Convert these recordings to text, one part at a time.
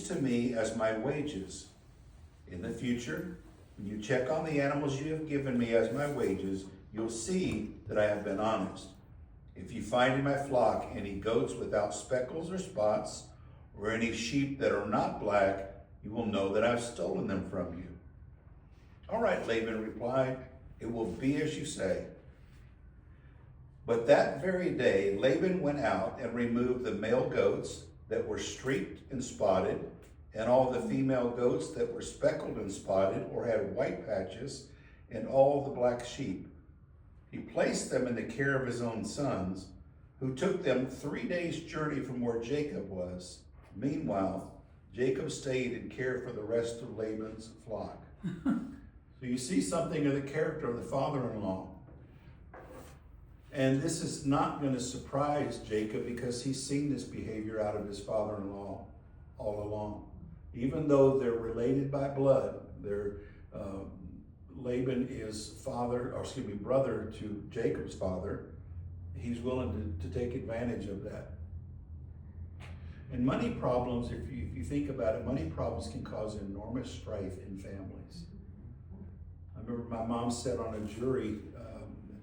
to me as my wages. In the future, when you check on the animals you have given me as my wages, you'll see that I have been honest. If you find in my flock any goats without speckles or spots, or any sheep that are not black, you will know that I've stolen them from you. All right, Laban replied, it will be as you say. But that very day, Laban went out and removed the male goats that were streaked and spotted, and all the female goats that were speckled and spotted or had white patches, and all the black sheep. He placed them in the care of his own sons, who took them 3 days' journey from where Jacob was. Meanwhile, Jacob stayed and cared for the rest of Laban's flock. So you see something of the character of the father-in-law. And this is not going to surprise Jacob because he's seen this behavior out of his father-in-law all along. Even though they're related by blood, Laban is brother to Jacob's father. He's willing to take advantage of that. And money problems, if you think about it, money problems can cause enormous strife in families. I remember my mom sat on a jury,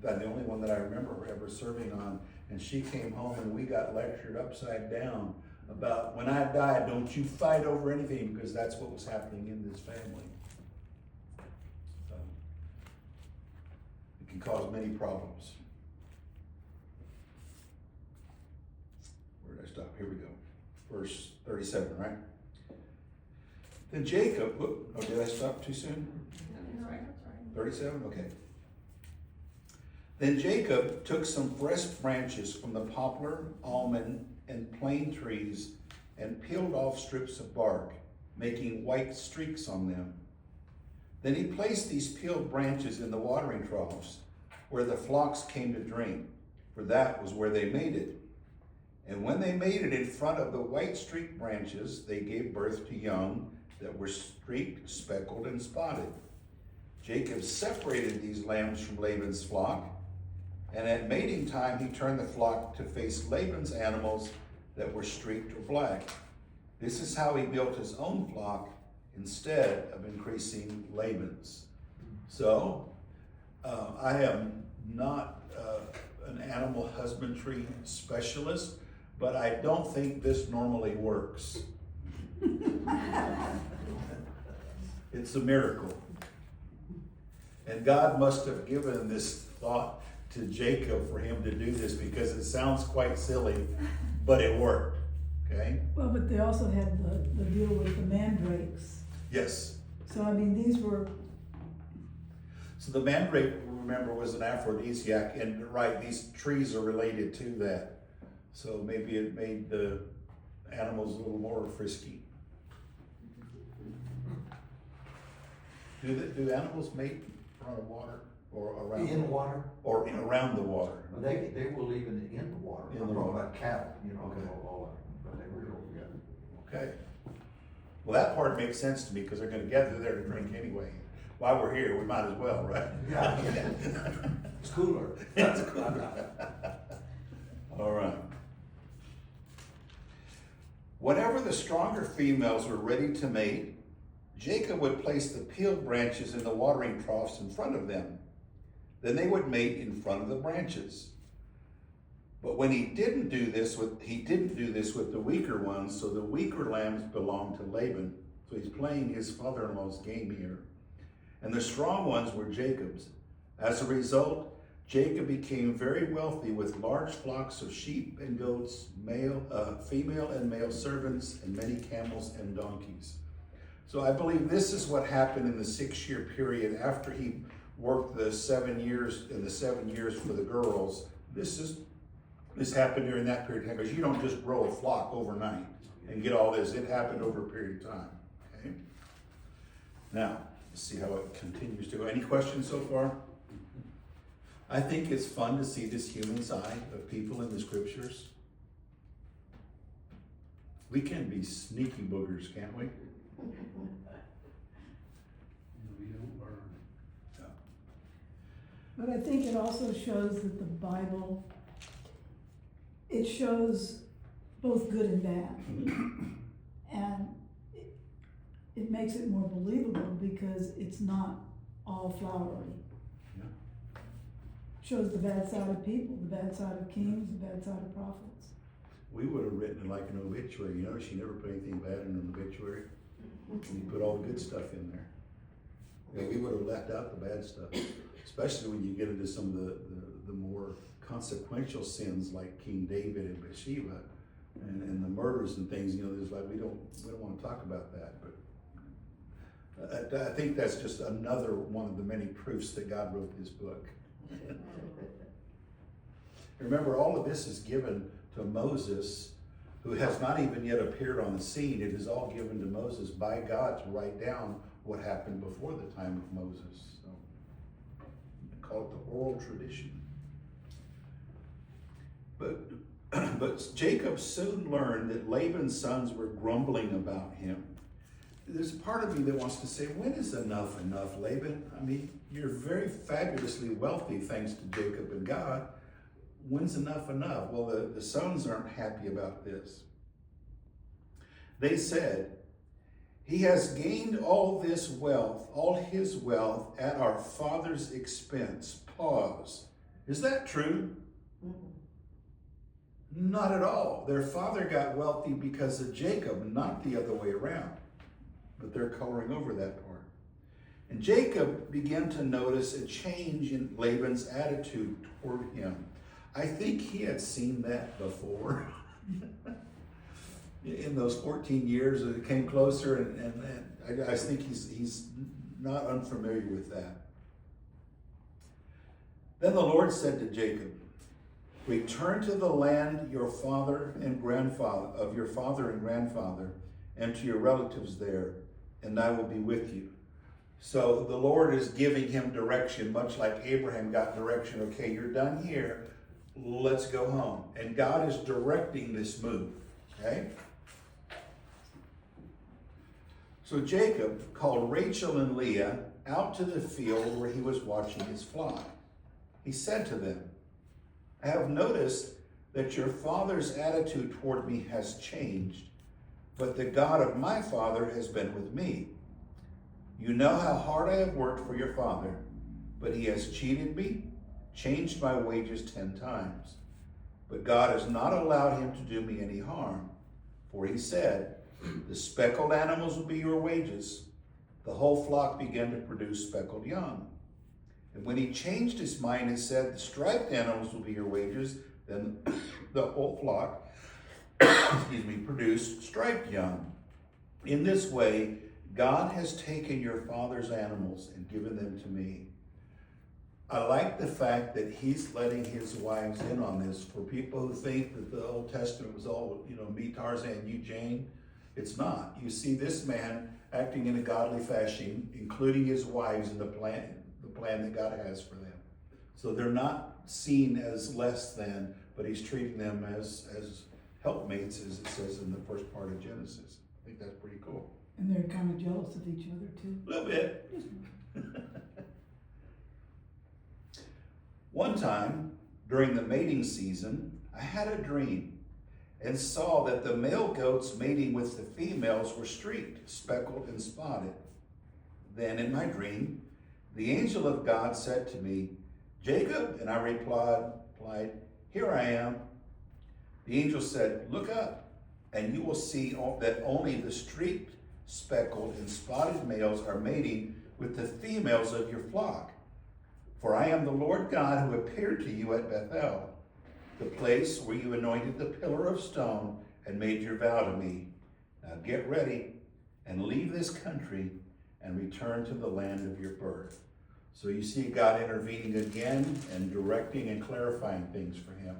the only one that I remember ever serving on, and she came home and we got lectured upside down about, when I die, don't you fight over anything, because that's what was happening in this family. It can cause many problems. Where did I stop? Here we go. Verse 37, right? Then Jacob, did I stop too soon? 37, okay. Then Jacob took some fresh branches from the poplar, almond, and plane trees and peeled off strips of bark, making white streaks on them. Then he placed these peeled branches in the watering troughs where the flocks came to drink, for that was where they mated. And when they mated in front of the white streaked branches, they gave birth to young that were streaked, speckled, and spotted. Jacob separated these lambs from Laban's flock, and at mating time he turned the flock to face Laban's animals that were streaked or black. This is how he built his own flock instead of increasing Laban's. So, I am not an animal husbandry specialist, but I don't think this normally works. It's a miracle. And God must have given this thought to Jacob for him to do this, because it sounds quite silly, but it worked. Okay? Well, but they also had the deal with the mandrakes. Yes. So, I mean, these were... So the mandrake, remember, was an aphrodisiac, and right, these trees are related to that. So maybe it made the animals a little more frisky. Do animals mate in front of water or around? In water? Or around the water? They will even in the water. In I'm the talking water. about cattle, Okay. all that, but they will, yeah. Okay. Well, that part makes sense to me, because they're gonna gather there to drink anyway. While we're here, we might as well, right? Yeah. It's cooler. It's cooler. All right. Whenever the stronger females were ready to mate, Jacob would place the peeled branches in the watering troughs in front of them. Then they would mate in front of the branches. But when he didn't do this with the weaker ones, so the weaker lambs belonged to Laban. So he's playing his father-in-law's game here. And the strong ones were Jacob's. As a result, Jacob became very wealthy with large flocks of sheep and goats, female and male servants, and many camels and donkeys. So I believe this is what happened in the 6-year period after he worked the 7 years for the girls. This happened during that period of time, because you don't just grow a flock overnight and get all this. It happened over a period of time. Okay. Now, let's see how it continues to go. Any questions so far? I think it's fun to see this human side of people in the scriptures. We can be sneaky boogers, can't we? We don't learn. Yeah. But I think it also shows that the Bible, it shows both good and bad. And it makes it more believable because it's not all flowery. Yeah. Shows the bad side of people, the bad side of kings, the bad side of prophets. We would have written it like an obituary, you know, she never put anything bad in an obituary. We put all the good stuff in there. Yeah, we would have left out the bad stuff, especially when you get into some of the more consequential sins like King David and Bathsheba and the murders and things, you know, there's like, we don't want to talk about that, but I think that's just another one of the many proofs that God wrote this book. Remember, all of this is given to Moses, who has not even yet appeared on the scene. It is all given to Moses by God to write down what happened before the time of Moses. So, I call it the oral tradition. But Jacob soon learned that Laban's sons were grumbling about him. There's a part of me that wants to say, when is enough enough, Laban? I mean, you're very fabulously wealthy thanks to Jacob and God. When's enough enough? Well, the sons aren't happy about this. They said, he has gained all this wealth, all his wealth at our father's expense. Pause. Is that true? Not at all. Their father got wealthy because of Jacob, not the other way around. But they're coloring over that part. And Jacob began to notice a change in Laban's attitude toward him. I think he had seen that before. In those 14 years, it came closer, and I think he's not unfamiliar with that. Then the Lord said to Jacob, return to the land your father and grandfather, of your father and grandfather, and to your relatives there, and I will be with you. So the Lord is giving him direction, much like Abraham got direction. Okay, you're done here. Let's go home. And God is directing this move. Okay? So Jacob called Rachel and Leah out to the field where he was watching his flock. He said to them, I have noticed that your father's attitude toward me has changed, but the God of my father has been with me. You know how hard I have worked for your father, but he has cheated me, changed my wages 10 times. But God has not allowed him to do me any harm. For he said, the speckled animals will be your wages. The whole flock began to produce speckled young. And when he changed his mind and said, the striped animals will be your wages, then the whole flock, produced striped young. In this way, God has taken your father's animals and given them to me. I like the fact that he's letting his wives in on this. For people who think that the Old Testament was all, me Tarzan, you Jane, it's not. You see this man acting in a godly fashion, including his wives in the plan that God has for them. So they're not seen as less than, but he's treating them as helpmates, as it says in the first part of Genesis. I think that's pretty cool. And they're kind of jealous of each other too. A little bit. One time, during the mating season, I had a dream and saw that the male goats mating with the females were streaked, speckled, and spotted. Then in my dream, the angel of God said to me, Jacob, and I replied, here I am. The angel said, look up, and you will see that only the streaked, speckled, and spotted males are mating with the females of your flock. For I am the Lord God who appeared to you at Bethel, the place where you anointed the pillar of stone and made your vow to me. Now get ready and leave this country and return to the land of your birth. So you see God intervening again and directing and clarifying things for him.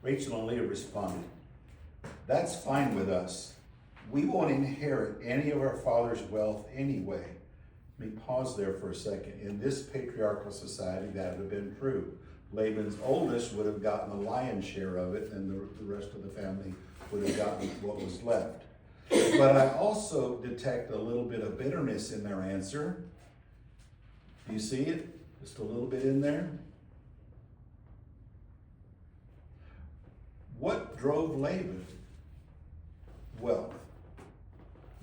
Rachel and Leah responded, that's fine with us. We won't inherit any of our father's wealth anyway. Let me pause there for a second. In this patriarchal society, that would have been true. Laban's oldest would have gotten the lion's share of it, and the rest of the family would have gotten what was left. But I also detect a little bit of bitterness in their answer. Do you see it? Just a little bit in there. What drove Laban? Wealth.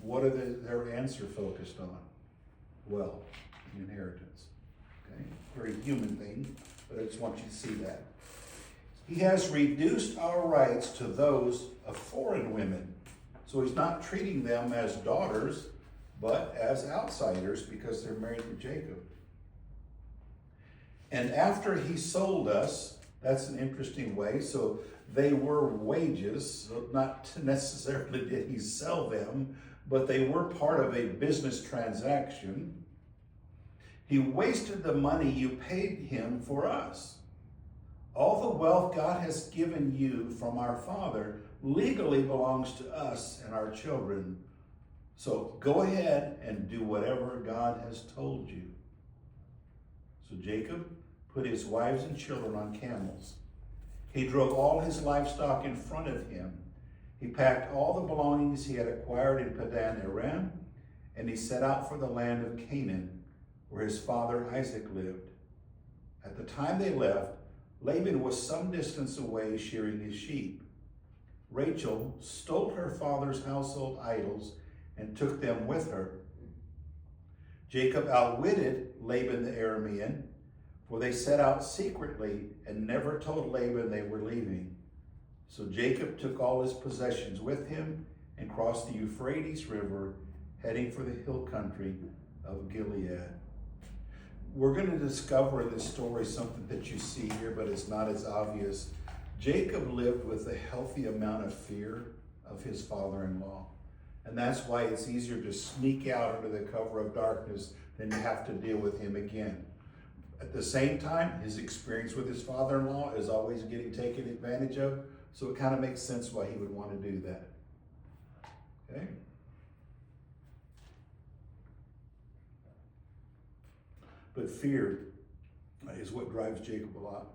what are their answer focused on? Wealth, inheritance. Okay, very human thing, but I just want you to see that. He has reduced our rights to those of foreign women. So he's not treating them as daughters, but as outsiders because they're married to Jacob. And after he sold us, that's an interesting way. So they were wages, so not necessarily did he sell them, but they were part of a business transaction. He wasted the money you paid him for us. All the wealth God has given you from our Father legally belongs to us and our children. So go ahead and do whatever God has told you. So Jacob put his wives and children on camels. He drove all his livestock in front of him. He packed all the belongings he had acquired in Padan Aram, and he set out for the land of Canaan, where his father Isaac lived. At the time they left, Laban was some distance away shearing his sheep. Rachel stole her father's household idols and took them with her. Jacob outwitted Laban the Aramean, for they set out secretly and never told Laban they were leaving. So Jacob took all his possessions with him and crossed the Euphrates River, heading for the hill country of Gilead. We're going to discover in this story something that you see here, but it's not as obvious. Jacob lived with a healthy amount of fear of his father-in-law. And that's why it's easier to sneak out under the cover of darkness than to have to deal with him again. At the same time, his experience with his father-in-law is always getting taken advantage of, so it kind of makes sense why he would want to do that. Okay? But fear is what drives Jacob a lot.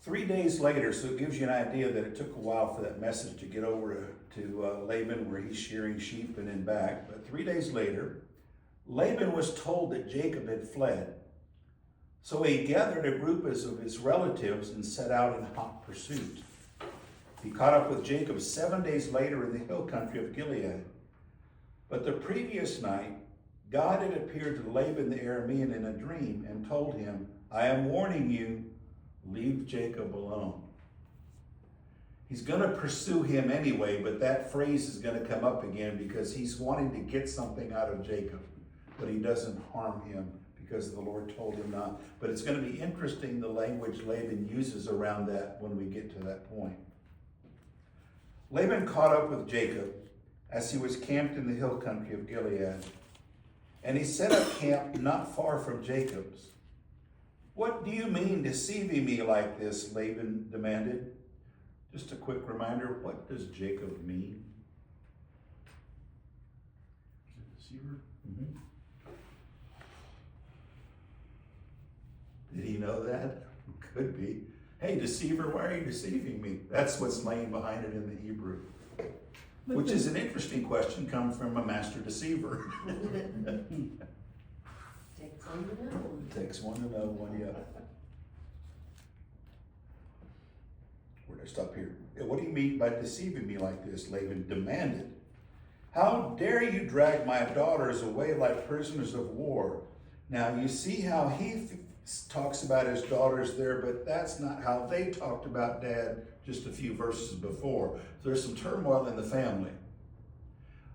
3 days later, so it gives you an idea that it took a while for that message to get over to Laban, where he's shearing sheep and then back. But 3 days later, Laban was told that Jacob had fled. So he gathered a group of his relatives and set out in hot pursuit. He caught up with Jacob 7 days later in the hill country of Gilead. But the previous night, God had appeared to Laban the Aramean in a dream and told him, I am warning you, leave Jacob alone. He's going to pursue him anyway, but that phrase is going to come up again because he's wanting to get something out of Jacob, but he doesn't harm him because the Lord told him not. But it's going to be interesting the language Laban uses around that when we get to that point. Laban caught up with Jacob as he was camped in the hill country of Gilead, and he set up camp not far from Jacob's. What do you mean deceiving me like this? Laban demanded. Just a quick reminder, what does Jacob mean? Deceiver? Mm-hmm. Did he know that? Could be. Hey, deceiver, why are you deceiving me? That's what's laying behind it in the Hebrew. But Which is an interesting question, come from a master deceiver. Takes one to know one. It takes one to know one, yeah. Where did I stop here? What do you mean by deceiving me like this? Laban demanded. How dare you drag my daughters away like prisoners of war? Now you see how he talks about his daughters there, but that's not how they talked about Dad just a few verses before. There's some turmoil in the family.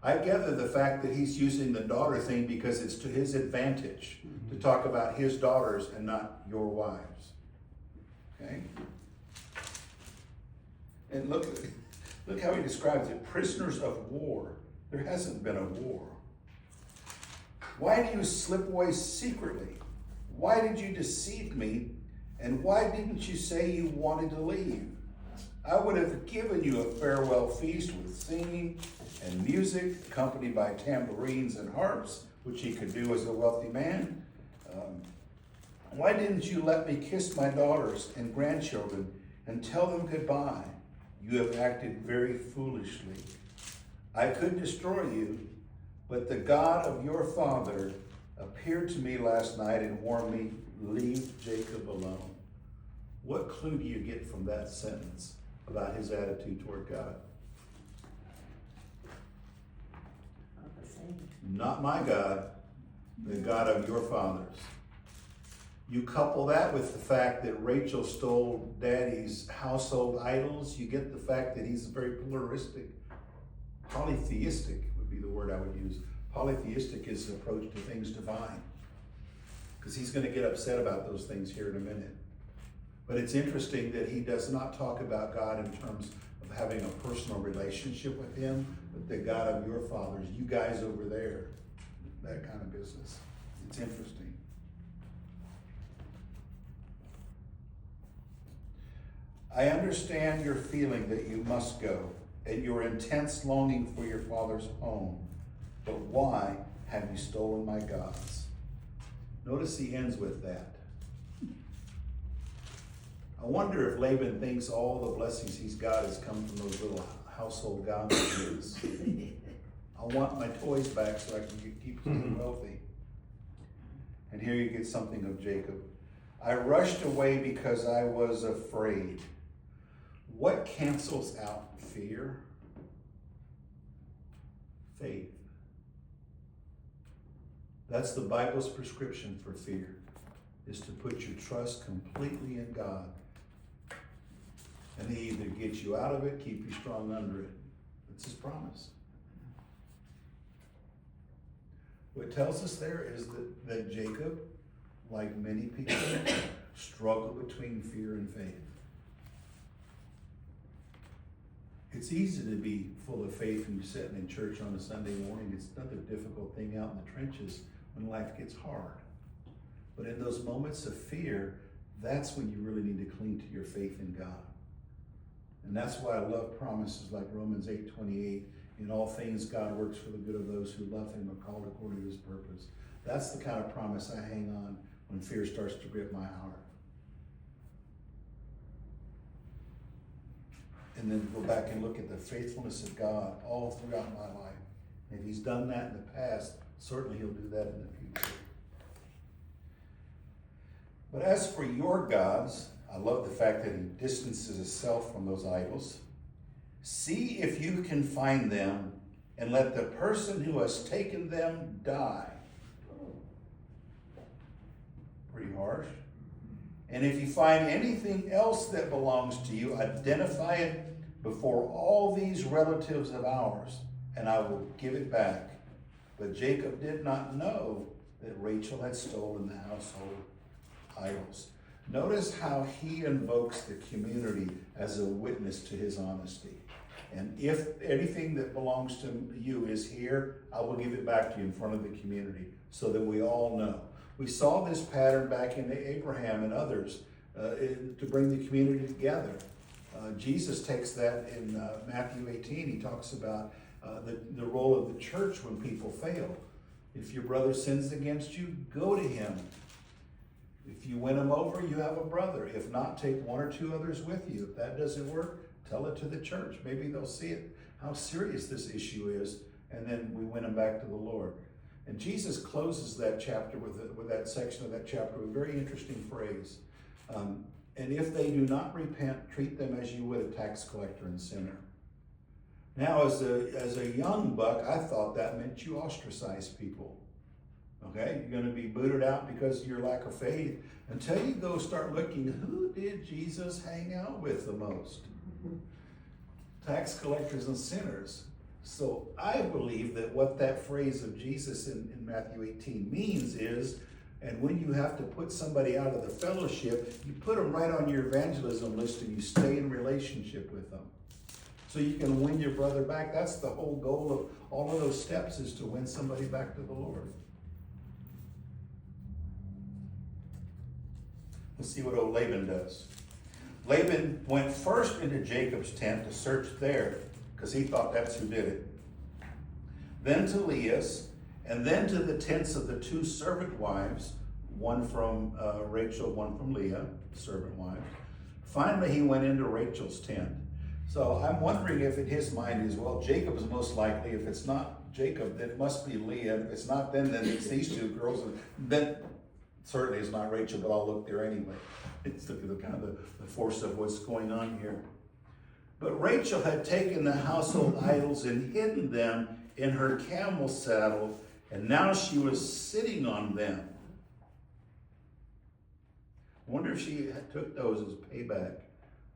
I gather the fact that he's using the daughter thing because it's to his advantage to talk about his daughters and not your wives. Okay? And look how he describes it, prisoners of war. There hasn't been a war. Why do you slip away secretly? Why did you deceive me? And why didn't you say you wanted to leave? I would have given you a farewell feast with singing and music, accompanied by tambourines and harps, which he could do as a wealthy man. Why didn't you let me kiss my daughters and grandchildren and tell them goodbye? You have acted very foolishly. I could destroy you, but the God of your father appeared to me last night and warned me, leave Jacob alone. What clue do you get from that sentence about his attitude toward God? not my God, the God of your fathers. You couple that with the fact that Rachel stole daddy's household idols, you get the fact that he's very pluralistic. Polytheistic would be the word I would use. Polytheistic is the approach to things divine. Because he's going to get upset about those things here in a minute. But it's interesting that he does not talk about God in terms of having a personal relationship with him, but the God of your fathers, you guys over there, that kind of business. It's interesting. I understand your feeling that you must go and your intense longing for your father's home, but why have you stolen my gods? Notice he ends with that. I wonder if Laban thinks all the blessings he's got has come from those little household gods of his. I want my toys back so I can keep staying wealthy. And here you get something of Jacob. I rushed away because I was afraid. What cancels out fear? Faith. That's the Bible's prescription for fear, is to put your trust completely in God. And he either gets you out of it, keep you strong under it. That's his promise. What it tells us there is that Jacob, like many people, struggled between fear and faith. It's easy to be full of faith when you're sitting in church on a Sunday morning. It's another difficult thing out in the trenches when life gets hard. But in those moments of fear, that's when you really need to cling to your faith in God. And that's why I love promises like Romans 8:28. In all things, God works for the good of those who love him and are called according to his purpose. That's the kind of promise I hang on when fear starts to grip my heart. And then go back and look at the faithfulness of God all throughout my life. If he's done that in the past, certainly he'll do that in the future. But as for your gods, I love the fact that he distances himself from those idols. See if you can find them and let the person who has taken them die. Pretty harsh. And if you find anything else that belongs to you, identify it before all these relatives of ours, and I will give it back. But Jacob did not know that Rachel had stolen the household idols. Notice how he invokes the community as a witness to his honesty. And if anything that belongs to you is here, I will give it back to you in front of the community so that we all know. We saw this pattern back in Abraham and others to bring the community together. Jesus takes that in Matthew 18. He talks about the role of the church when people fail. If your brother sins against you, go to him. If you win him over, you have a brother. If not, take one or two others with you. If that doesn't work, tell it to the church. Maybe they'll see it, how serious this issue is, and then we win them back to the Lord. And Jesus closes that chapter with that section of that chapter with a very interesting phrase. And if they do not repent, treat them as you would a tax collector and sinner. Now, as a young buck, I thought that meant you ostracize people. Okay, you're going to be booted out because of your lack of faith until you go start looking, who did Jesus hang out with the most? Tax collectors and sinners. So I believe that what that phrase of Jesus in Matthew 18 means is, and when you have to put somebody out of the fellowship, you put them right on your evangelism list and you stay in relationship with them. So you can win your brother back. That's the whole goal of all of those steps, is to win somebody back to the Lord. Let's see what old Laban does. Laban went first into Jacob's tent to search there, because he thought that's who did it. Then to Leah's, and then to the tents of the two servant wives, one from Rachel, one from Leah, servant wives. Finally, he went into Rachel's tent. So I'm wondering if in his mind is, well, Jacob is most likely. If it's not Jacob, then it must be Leah. If it's not then it's these two girls. And then certainly it's not Rachel, but I'll look there anyway. It's the kind of the force of what's going on here. But Rachel had taken the household idols and hidden them in her camel saddle and now she was sitting on them. I wonder if she took those as payback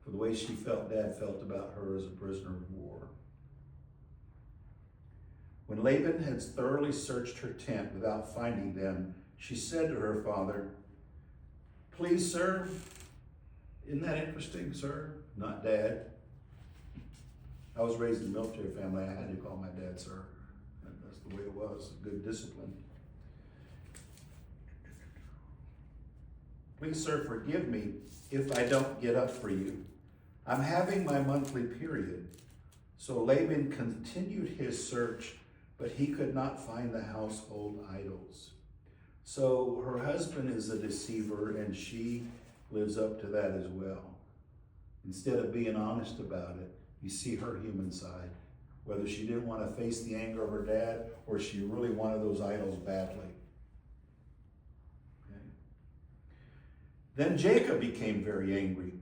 for the way she felt Dad felt about her as a prisoner of war. When Laban had thoroughly searched her tent without finding them, she said to her father, "Please, sir." Isn't that interesting, sir? Not Dad. I was raised in a military family. I had to call my dad sir. That's the way it was. Good discipline. "Please, sir, forgive me if I don't get up for you. I'm having my monthly period." So Laban continued his search, but he could not find the household idols. So her husband is a deceiver, and she lives up to that as well. Instead of being honest about it, you see her human side, whether she didn't want to face the anger of her dad or she really wanted those idols badly. Okay. Then Jacob became very angry,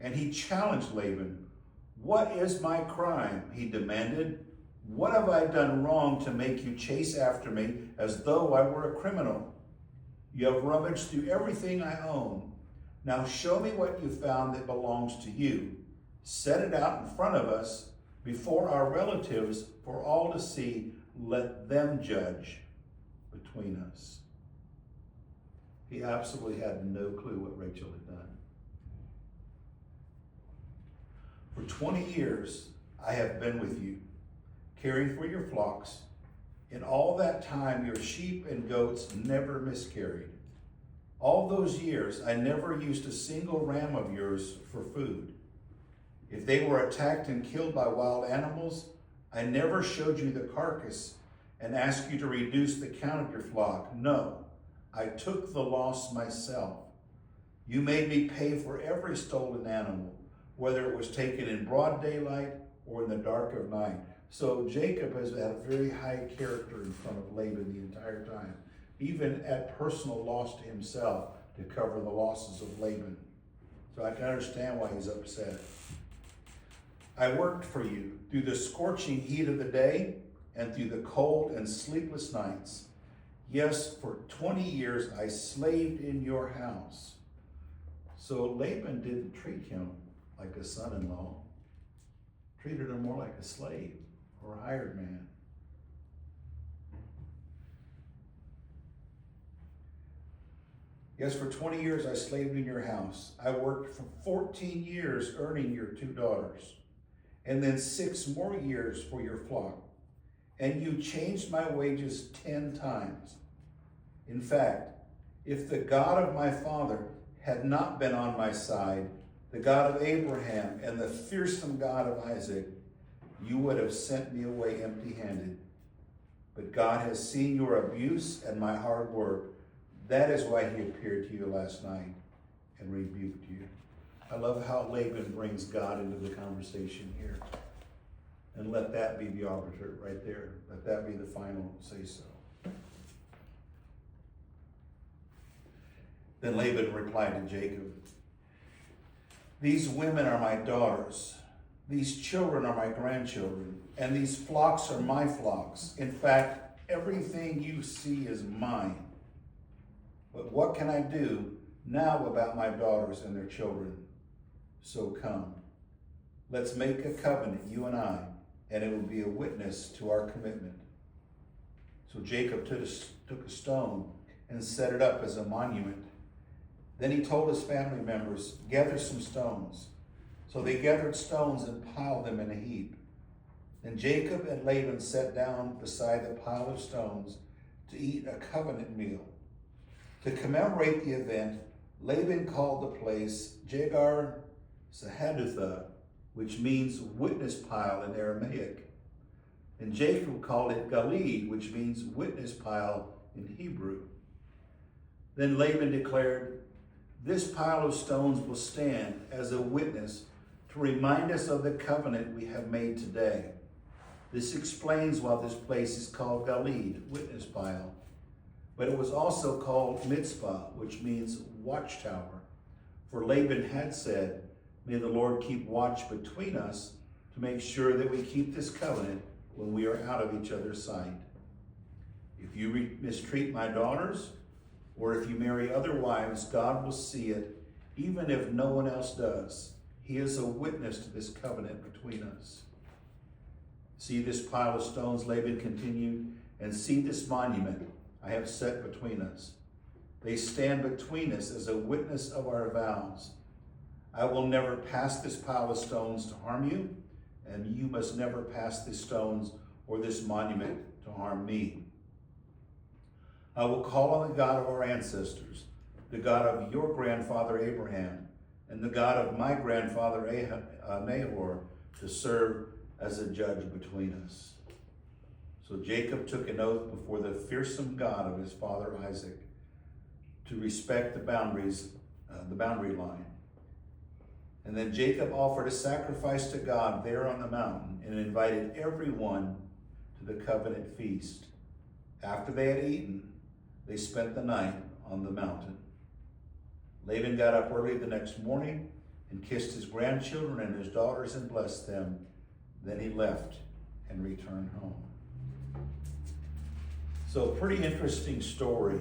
and he challenged Laban. "What is my crime?" he demanded. "What have I done wrong to make you chase after me as though I were a criminal? You have rummaged through everything I own. Now show me what you found that belongs to you. Set it out in front of us before our relatives for all to see. Let them judge between us." He absolutely had no clue what Rachel had done. "For 20 years I have been with you, caring for your flocks. In all that time your sheep and goats never miscarried. All those years I never used a single ram of yours for food. If they were attacked and killed by wild animals, I never showed you the carcass and asked you to reduce the count of your flock. No, I took the loss myself. You made me pay for every stolen animal, whether it was taken in broad daylight or in the dark of night." So Jacob has had a very high character in front of Laban the entire time, even at personal loss to himself to cover the losses of Laban. So I can understand why he's upset. "I worked for you through the scorching heat of the day and through the cold and sleepless nights. Yes, for 20 years I slaved in your house." So Laban didn't treat him like a son-in-law, treated him more like a slave or a hired man. "Yes, for 20 years I slaved in your house. I worked for 14 years earning your 2 daughters, and then 6 more years for your flock. And you changed my wages 10 times. In fact, if the God of my father had not been on my side, the God of Abraham and the fearsome God of Isaac, you would have sent me away empty-handed. But God has seen your abuse and my hard work. That is why he appeared to you last night and rebuked you." I love how Laban brings God into the conversation here. And let that be the arbiter right there. Let that be the final say-so. Then Laban replied to Jacob, "These women are my daughters. These children are my grandchildren. And these flocks are my flocks. In fact, everything you see is mine. But what can I do now about my daughters and their children? So come, let's make a covenant, you and I, and it will be a witness to our commitment." So Jacob took a stone and set it up as a monument. Then he told his family members, "Gather some stones." So they gathered stones and piled them in a heap. Then Jacob and Laban sat down beside the pile of stones to eat a covenant meal. To commemorate the event, Laban called the place Jegar Sahadutha, which means witness pile in Aramaic. And Jacob called it Galid, which means witness pile in Hebrew. Then Laban declared, "This pile of stones will stand as a witness to remind us of the covenant we have made today." This explains why this place is called Galid, witness pile. But it was also called Mitzpah, which means watchtower. For Laban had said, "May the Lord keep watch between us to make sure that we keep this covenant when we are out of each other's sight." If you mistreat my daughters, or if you marry other wives, God will see it, even if no one else does. He is a witness to this covenant between us. See this pile of stones, Laban continued, and see this monument I have set between us. They stand between us as a witness of our vows. I will never pass this pile of stones to harm you, and you must never pass these stones or this monument to harm me. I will call on the God of our ancestors, the God of your grandfather Abraham, and the God of my grandfather Nahor, to serve as a judge between us. So Jacob took an oath before the fearsome God of his father Isaac to respect the boundary line. And then Jacob offered a sacrifice to God there on the mountain and invited everyone to the covenant feast. After they had eaten, they spent the night on the mountain. Laban got up early the next morning and kissed his grandchildren and his daughters and blessed them. Then he left and returned home. So, pretty interesting story.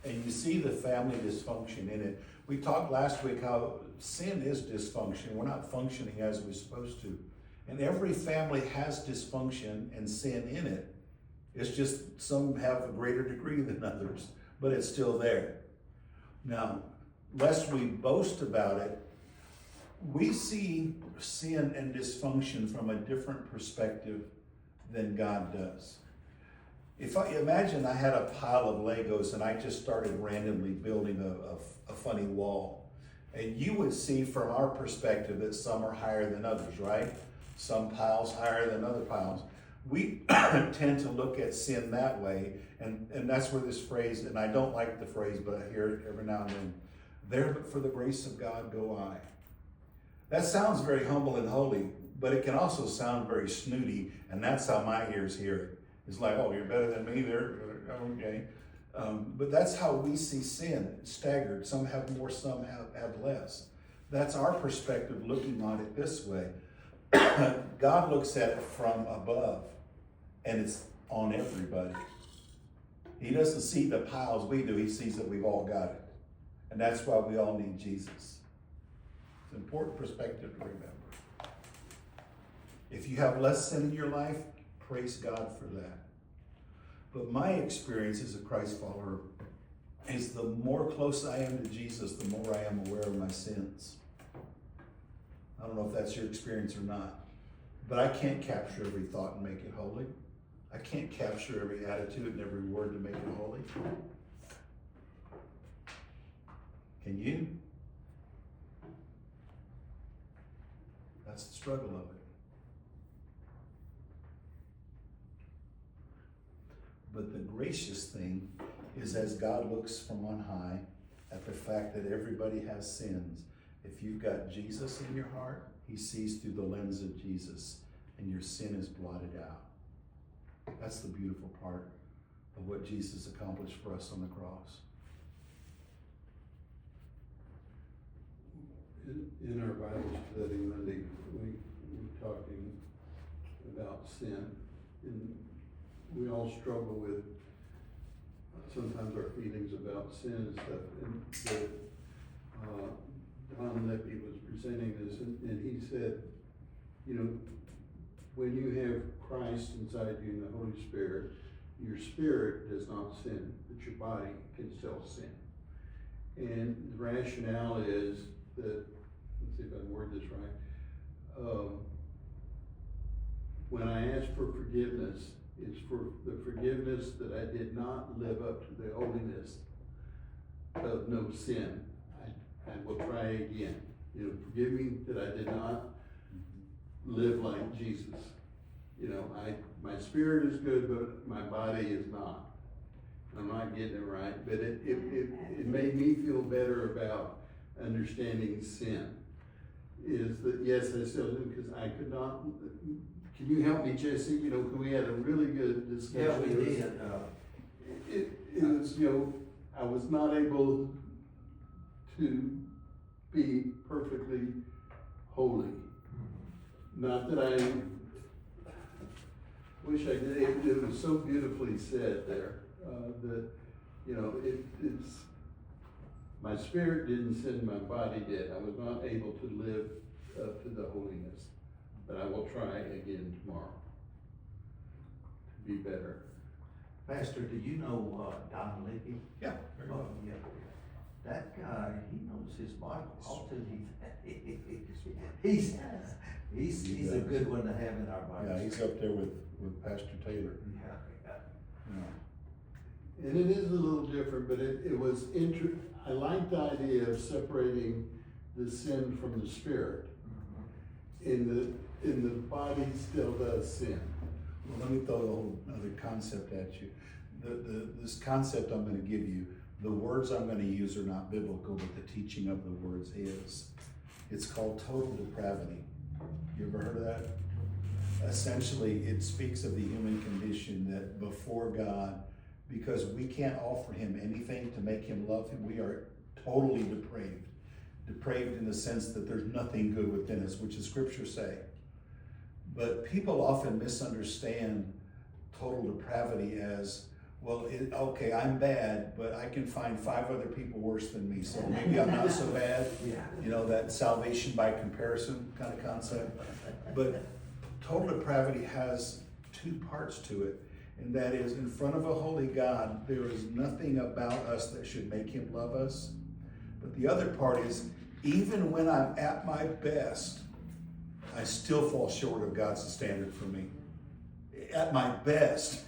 And you see the family dysfunction in it. We talked last week how sin is dysfunction. We're not functioning as we're supposed to. And every family has dysfunction and sin in it. It's just some have a greater degree than others, but it's still there. Now, lest we boast about it, we see sin and dysfunction from a different perspective than God does. If I imagine I had a pile of Legos and I just started randomly building a funny wall, and you would see from our perspective that some are higher than others, right? Some piles higher than other piles. We tend to look at sin that way, and that's where this phrase, and I don't like the phrase, but I hear it every now and then, there but for the grace of God go I. That sounds very humble and holy, but it can also sound very snooty, and that's how my ears hear it. It's like, oh, you're better than me there, okay. But that's how we see sin, staggered. Some have more, some have less. That's our perspective looking on it this way. God looks at it from above, and it's on everybody. He doesn't see the piles we do. He sees that we've all got it. And that's why we all need Jesus. It's an important perspective to remember. If you have less sin in your life, praise God for that. But my experience as a Christ follower is the more close I am to Jesus, the more I am aware of my sins. I don't know if that's your experience or not, but I can't capture every thought and make it holy. I can't capture every attitude and every word to make it holy. Can you? That's the struggle of it. But the gracious thing is, as God looks from on high at the fact that everybody has sins, if you've got Jesus in your heart, he sees through the lens of Jesus, and your sin is blotted out. That's the beautiful part of what Jesus accomplished for us on the cross. In our Bible study Monday, we were talking about sin, and we all struggle with sometimes our feelings about sin and stuff. And Don Leppi was presenting this, and he said, you know, when you have Christ inside you and the Holy Spirit, your spirit does not sin, but your body can still sin. And the rationale is that, let's see if I can word this right. When I ask for forgiveness, it's for the forgiveness that I did not live up to the holiness of no sin. I will try again. You know, forgive me that I did not live like Jesus. You know, my spirit is good, but my body is not. I'm not getting it right, but it made me feel better about understanding sin. Is that, yes, I still do, because I could not. Can you help me, Jesse? You know, we had a really good discussion. Yeah, we did. It was, you know, I was not able to be perfectly holy. Not that Wish I did, it was so beautifully said there, that, you know, it's, my spirit didn't sin, my body did. I was not able to live up to the holiness, but I will try again tomorrow to be better. Pastor, do you know, Don Lippy? Yeah, very Oh, well. yeah. That guy, he knows his Bible, all to he's a good one to have in our Bible. Yeah, he's up there with Pastor Taylor. Yeah. Yeah. And it is a little different, but it was I like the idea of separating the sin from the spirit. In the body still does sin. Well, let me throw a whole other concept at you. This concept I'm gonna give you, the words I'm gonna use are not biblical, but the teaching of the words is. It's called total depravity. You ever heard of that? Essentially, it speaks of the human condition that before God, because we can't offer him anything to make him love him, we are totally depraved. Depraved in the sense that there's nothing good within us, which the scriptures say. But people often misunderstand total depravity as, well, okay, I'm bad, but I can find 5 other people worse than me, so maybe I'm not so bad. Yeah. You know, that salvation by comparison kind of concept. But total depravity has 2 parts to it. And that is, in front of a holy God, there is nothing about us that should make him love us. But the other part is, even when I'm at my best, I still fall short of God's standard for me. At my best.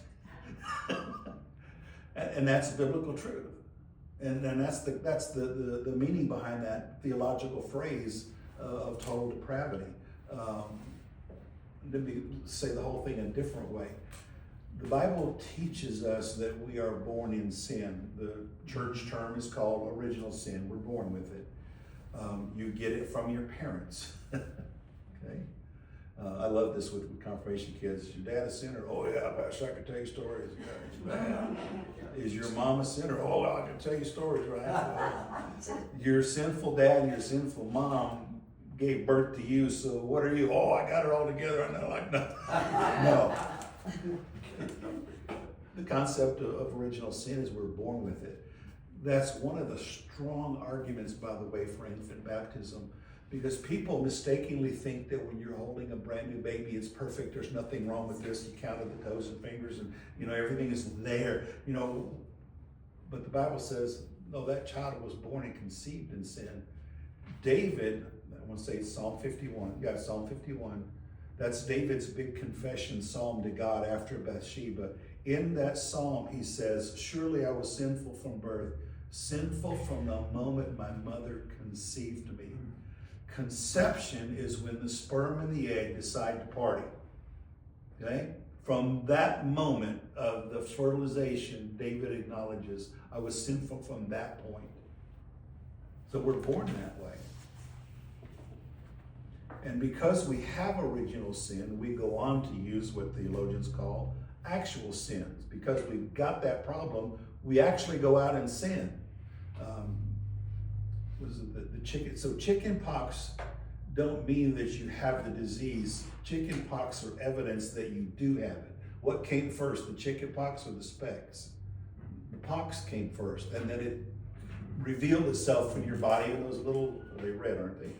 And that's biblical truth. And that's the meaning behind that theological phrase of total depravity. Let me say the whole thing in a different way. The Bible teaches us that we are born in sin. The church term is called original sin. We're born with it. You get it from your parents. Okay? I love this with confirmation kids. Is your dad a sinner? Oh yeah, Pastor, I can tell you stories. Yeah. Is your mom a sinner? Oh, I can tell you stories, right? Your sinful dad and your sinful mom gave birth to you, so what are you? Oh, I got it all together. I'm not like nothing. No. The concept of original sin is we're born with it. That's one of the strong arguments, by the way, for infant baptism, because people mistakenly think that when you're holding a brand new baby, it's perfect. There's nothing wrong with this. You counted the toes and fingers, and everything is there. But the Bible says, no, that child was born and conceived in sin. David, I want to say it's Psalm 51. You got Psalm 51. That's David's big confession psalm to God after Bathsheba. In that psalm, he says, surely I was sinful from birth, sinful from the moment my mother conceived me. Conception is when the sperm and the egg decide to party. Okay? From that moment of the fertilization, David acknowledges, I was sinful from that point. So we're born that way. And because we have original sin, we go on to use what theologians call actual sins. Because we've got that problem, we actually go out and sin. The chicken? So chicken pox don't mean that you have the disease. Chicken pox are evidence that you do have it. What came first, the chicken pox or the specks? The pox came first, and then it revealed itself in your body in those little, they're red, aren't they?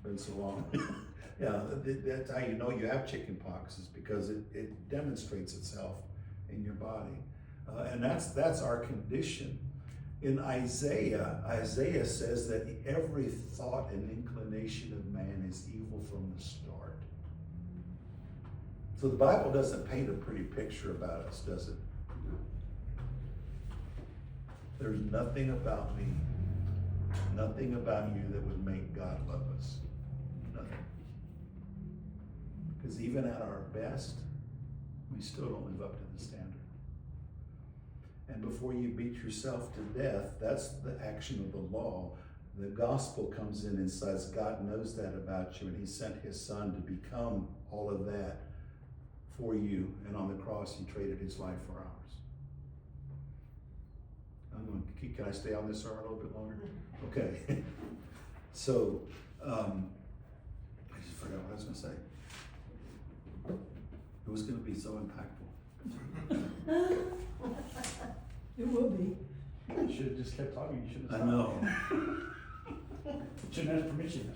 Been so long. Yeah, that's how you know you have chicken pox, is because it demonstrates itself in your body. And that's our condition. In Isaiah says that every thought and inclination of man is evil from the start. So the Bible doesn't paint a pretty picture about us, does it? There's nothing about me, nothing about you that would make God love us. Nothing. Because even at our best, we still don't live up to the standard. And before you beat yourself to death, that's the action of the law. The gospel comes in and says God knows that about you, and he sent his son to become all of that for you. And on the cross, he traded his life for ours. Can I stay on this sermon a little bit longer? Okay. So, I just forgot what I was going to say. It was gonna be so impactful. It will be. You should've just kept talking, you shouldn't have I stopped. know. Shouldn't have permission.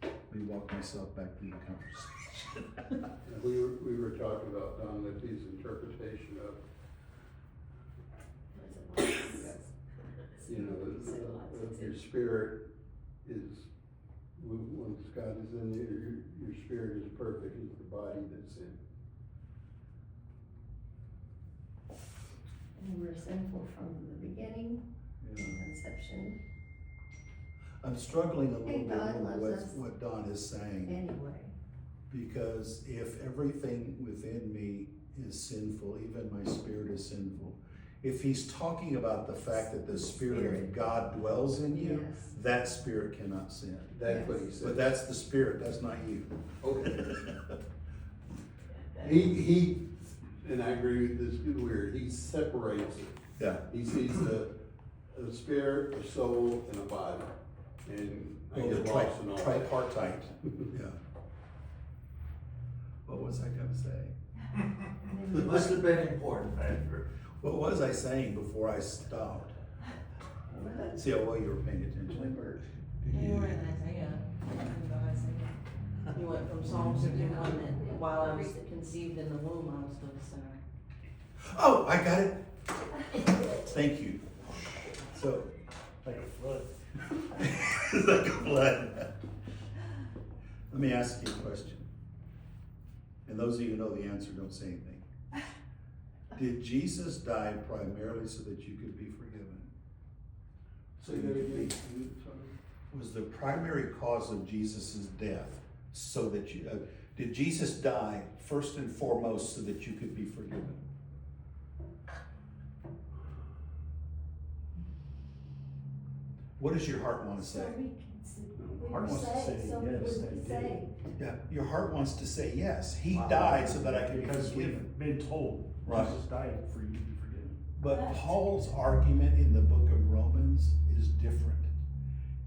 Let me walk myself back to the conversation. And we were talking about Don Lippy's interpretation of, you know, of your spirit is, once God is in you, your spirit is perfect, it's the body that's in. And we're sinful from the beginning, conception, I'm struggling a little And bit God more loves us. with what Don is saying, anyway. because if everything within me is sinful, even my spirit is sinful. If he's talking about the fact that the Spirit of God dwells in you, Yes. that spirit cannot sin. That's what he said. But that's the spirit, that's not you. Okay. He, and I agree with this, good weird, he separates it. Yeah. He sees a spirit, a soul, and a body. And I Oh, get the lost in all that. tripartite, yeah. What was I gonna say? It must have been important, Pastor. What was I saying before I stopped? See how well you were paying attention. You were in Isaiah. You went from Psalm 51 that while I was conceived in the womb, I was still the sinner. Oh, I got it. Thank you. So, Like a flood. it's like a flood. Let me ask you a question. And those of you who know the answer, don't say anything. Did Jesus die primarily so that you could be forgiven? Say that again. Was the primary cause of Jesus' death so that you, did Jesus die first and foremost so that you could be forgiven? What does your heart want to say? Heart wants to say yes, that he did. Yeah, your heart wants to say yes. He Wow. died so that I could be Because forgiven. we've been told, Right. Jesus died for you to be forgiven. But Paul's argument in the book of Romans is different.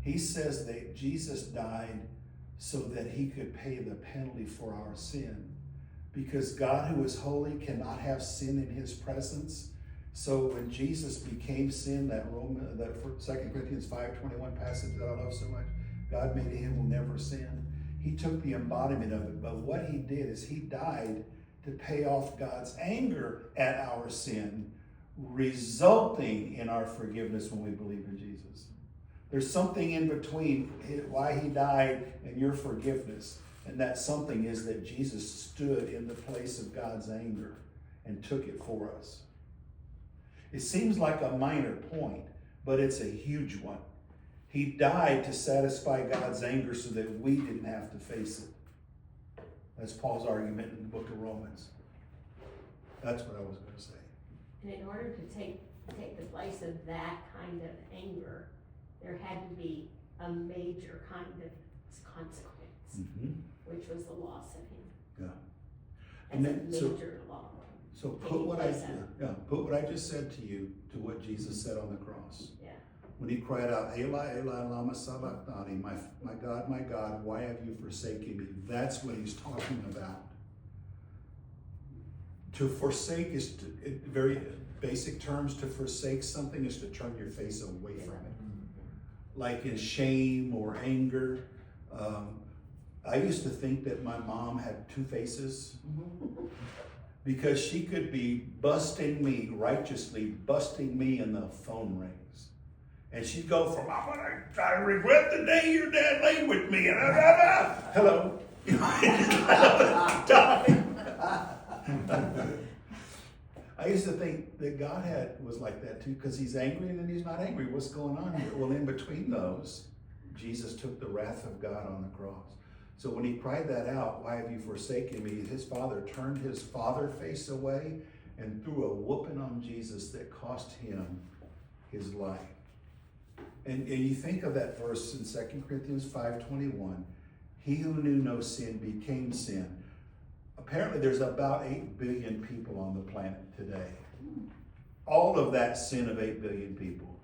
He says that Jesus died so that he could pay the penalty for our sin. Because God, who is holy, cannot have sin in his presence. So when Jesus became sin, that 2 Corinthians 5:21 passage that I love so much, God made him who never sinned. He took the embodiment of it. But what he did is he died to pay off God's anger at our sin, resulting in our forgiveness when we believe in Jesus. There's something in between why he died and your forgiveness. And that something is that Jesus stood in the place of God's anger and took it for us. It seems like a minor point, but it's a huge one. He died to satisfy God's anger so that we didn't have to face it. That's Paul's argument in the book of Romans. That's what I was going to say. And in order to take the place of that kind of anger, there had to be a major kind of consequence, which was the loss of him. Yeah. That's And a then, so major loss. So put what I just said to you to what Jesus said on the cross. Yeah. When he cried out, Eli, Eli, lama sabachthani, my God, why have you forsaken me? That's what he's talking about. To forsake is, in very basic terms, to forsake something is to turn your face away from it. Like in shame or anger. I used to think that my mom had two faces. Because she could be busting me righteously, busting me, and the phone rings. And she'd go from, I regret the day your dad laid with me, and hello. I used to think that God was like that too, because he's angry and then he's not angry. What's going on here? Well, in between those, Jesus took the wrath of God on the cross. So when he cried that out, why have you forsaken me? His father turned his father face away and threw a whooping on Jesus that cost him his life. And you think of that verse in 2 Corinthians 5:21. He who knew no sin became sin. Apparently there's about 8 billion people on the planet today. All of that sin of 8 billion people.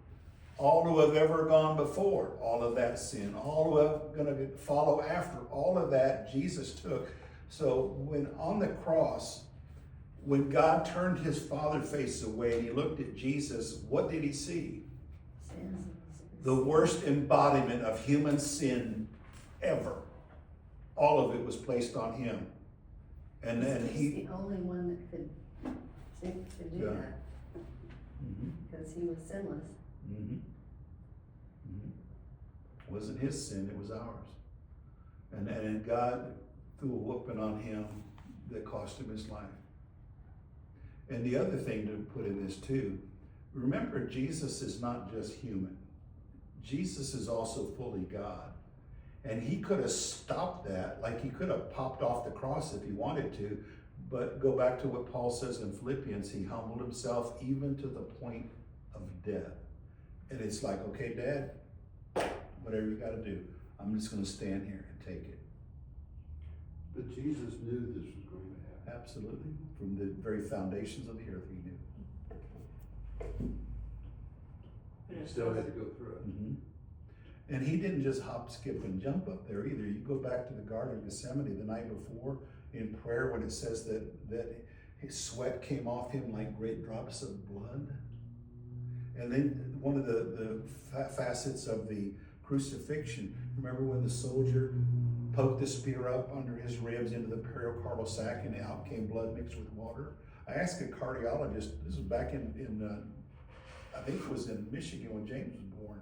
all who have ever gone before, all of that sin, all who are gonna follow after, all of that Jesus took. So when on the cross, when God turned his Father face away and he looked at Jesus, what did he see? Sin. The worst embodiment of human sin ever. All of it was placed on him. And then He's he, the only one that could do Yeah. that, because he was sinless. Wasn't his sin, it was ours. And God threw a whooping on him that cost him his life. And the other thing to put in this too, remember Jesus is not just human. Jesus is also fully God. And he could have stopped that, like he could have popped off the cross if he wanted to, but go back to what Paul says in Philippians, he humbled himself even to the point of death. And it's like, okay, Dad, whatever you gotta do, I'm just gonna stand here and take it. But Jesus knew this was going to happen. Absolutely. From the very foundations of the earth, he knew. But He it still had to wasn't- go through it. And he didn't just hop, skip, and jump up there either. You go back to the Garden of Gethsemane the night before in prayer when it says that his sweat came off him like great drops of blood. And then one of the facets of the crucifixion, remember when the soldier poked the spear up under his ribs into the pericardial sac and out came blood mixed with water? I asked a cardiologist, this was back in I think it was in Michigan when James was born,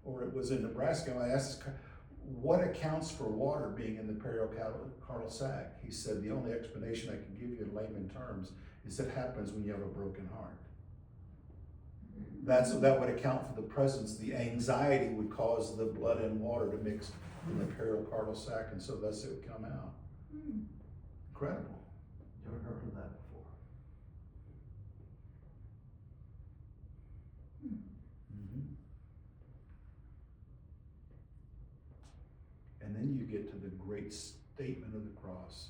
or it was in Nebraska. I asked, what accounts for water being in the pericardial sac? He said, the only explanation I can give you in layman terms is it happens when you have a broken heart. That would account for the presence. The anxiety would cause the blood and water to mix in the pericardial sac, and so thus it would come out. Incredible. Never heard of that before. And then you get to the great statement of the cross.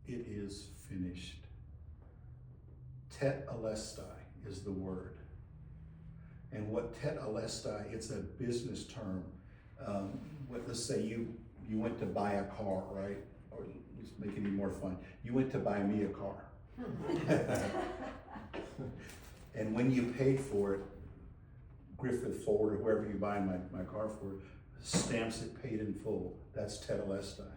It is finished. Tetelestai is the word. And what tetelestai, it's a business term. Let's say you went to buy a car, right? Or let's make it even more fun. You went to buy me a car. And when you paid for it, Griffith Ford or whoever you buy my car for, stamps it paid in full. That's tetelestai.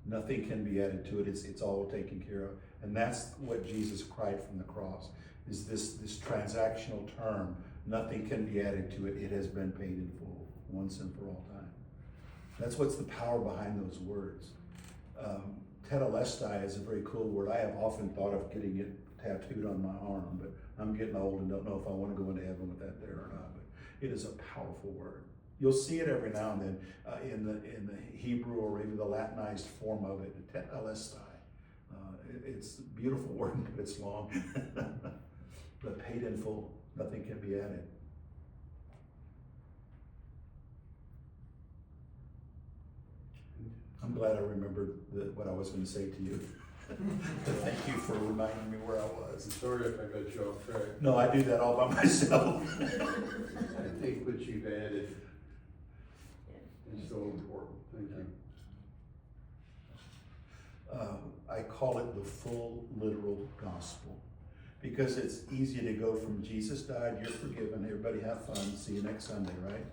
Nothing can be added to it. It's all taken care of. And that's what Jesus cried from the cross, is this transactional term. Nothing can be added to it. It has been paid in full, once and for all time. That's what's the power behind those words. Tetelestai is a very cool word. I have often thought of getting it tattooed on my arm, but I'm getting old and don't know if I want to go into heaven with that there or not. But it is a powerful word. You'll see it every now and then in the Hebrew or even the Latinized form of it, tetelestai. It's a beautiful word, but it's long. But paid in full, nothing can be added. I'm glad I remembered what I was going to say to you. Thank you for reminding me where I I'm was. sorry if I got you off track. No, I do that all by myself. I think what you've added is so important. Thank you. I call it the full literal gospel because it's easy to go from Jesus died, you're forgiven, everybody have fun, see you next Sunday, right?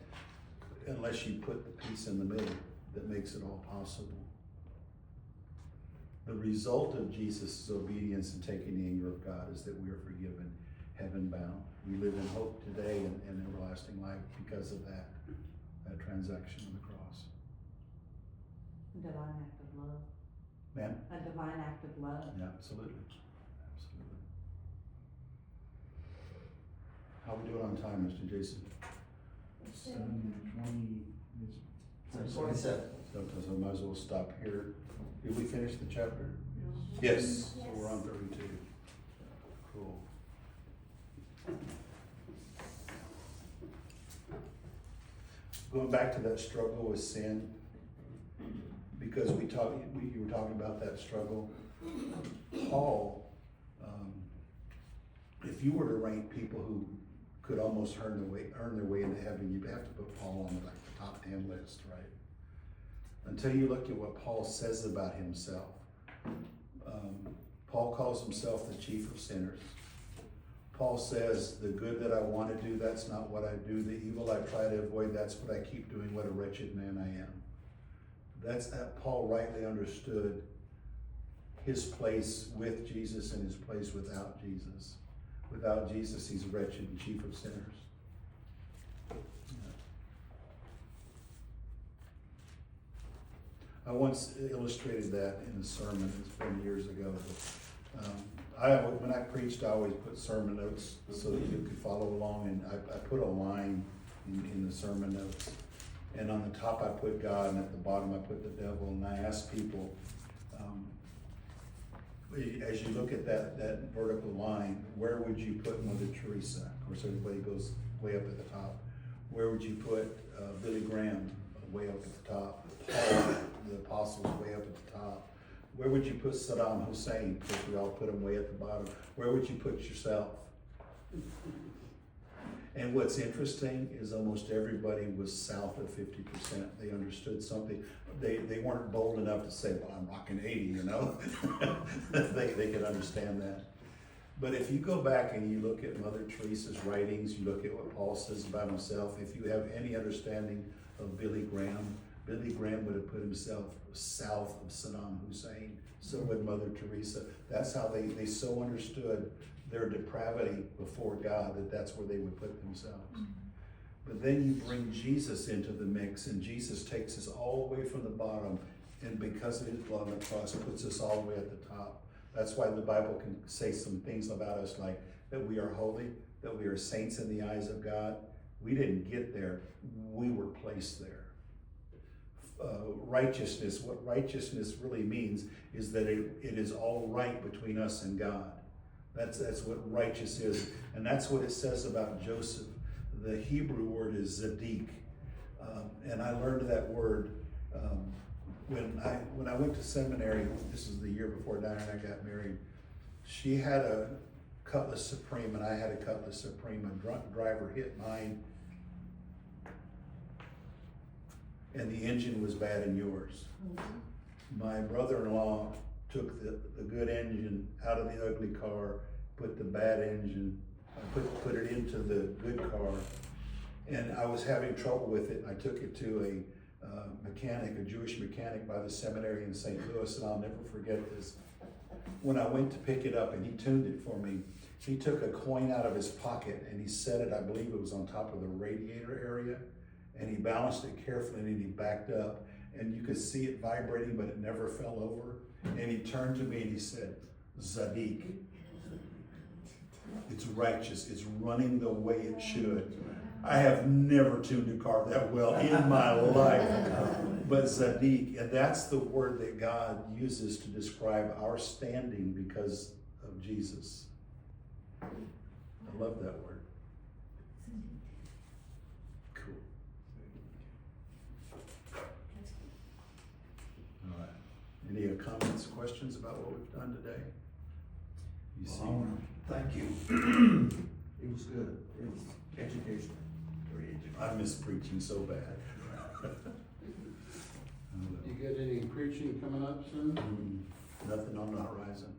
Unless you put the piece in the middle that makes it all possible. The result of Jesus' obedience and taking the anger of God is that we are forgiven, heaven bound. We live in hope today and everlasting life because of that transaction on the cross. A divine act of love. Ma'am? A divine act of love. Yeah, absolutely. Absolutely. How we doing on time, Mr. Jason? 7:20 is. 27. So I might as well stop here. Did we finish the chapter? Yes. So we're on 32. Cool. Going back to that struggle with sin, because you were talking about that struggle. Paul, if you were to rank people who could almost earn their way into heaven, you'd have to put Paul on like the top 10 list, right? Until you look at what Paul says about himself. Paul calls himself the chief of sinners. Paul says, the good that I want to do, that's not what I do. The evil I try to avoid, that's what I keep doing. What a wretched man I am. That's that Paul rightly understood his place with Jesus and his place without Jesus. Without Jesus, he's wretched and chief of sinners. I once illustrated that in a sermon. It's been years ago. But, when I preached, I always put sermon notes so that you could follow along. And I put a line in the sermon notes. And on the top, I put God, and at the bottom, I put the devil. And I asked people, as you look at that vertical line, where would you put Mother Teresa? Of course, everybody goes way up at the top. Where would you put Billy Graham? Way up at the top. Paul, the apostles, way up at the top. Where would you put Saddam Hussein? Because we all put him way at the bottom. Where would you put yourself? And what's interesting is almost everybody was south of 50%. They understood something. They weren't bold enough to say, well, I'm rocking 80, you know? they could understand that. But if you go back and you look at Mother Teresa's writings, you look at what Paul says about himself, if you have any understanding of Billy Graham would have put himself south of Saddam Hussein. So would Mother Teresa. That's how they so understood their depravity before God, that's where they would put themselves. But then you bring Jesus into the mix, and Jesus takes us all the way from the bottom, and because of his blood on the cross, puts us all the way at the top. That's why the Bible can say some things about us like that we are holy, that we are saints in the eyes of God. We didn't get there, we were placed there. Righteousness, what righteousness really means is that it is all right between us and God. That's what righteous is. And that's what it says about Joseph. The Hebrew word is Zadik. And I learned that word when I went to seminary. This is the year before Diana and I got married. She had a Cutlass Supreme and I had a Cutlass Supreme. A drunk driver hit mine and the engine was bad in yours. My brother-in-law took the good engine out of the ugly car, put the bad engine, put it into the good car, and I was having trouble with it. I took it to a mechanic, a Jewish mechanic by the seminary in St. Louis, and I'll never forget this. When I went to pick it up and he tuned it for me, he took a coin out of his pocket and he set it, I believe it was on top of the radiator area, and he balanced it carefully and he backed up, and you could see it vibrating, but it never fell over. And he turned to me and he said, Zadik, it's righteous, it's running the way it should. I have never tuned a car that well in my life. But Zadik, and that's the word that God uses to describe our standing because of Jesus. I love that word. Cool. All right. Any comments, questions about what we've done today? You see? Thank you. It was good. It was educational. Very educational. I miss preaching so bad. You got any preaching coming up soon? Nothing on the horizon.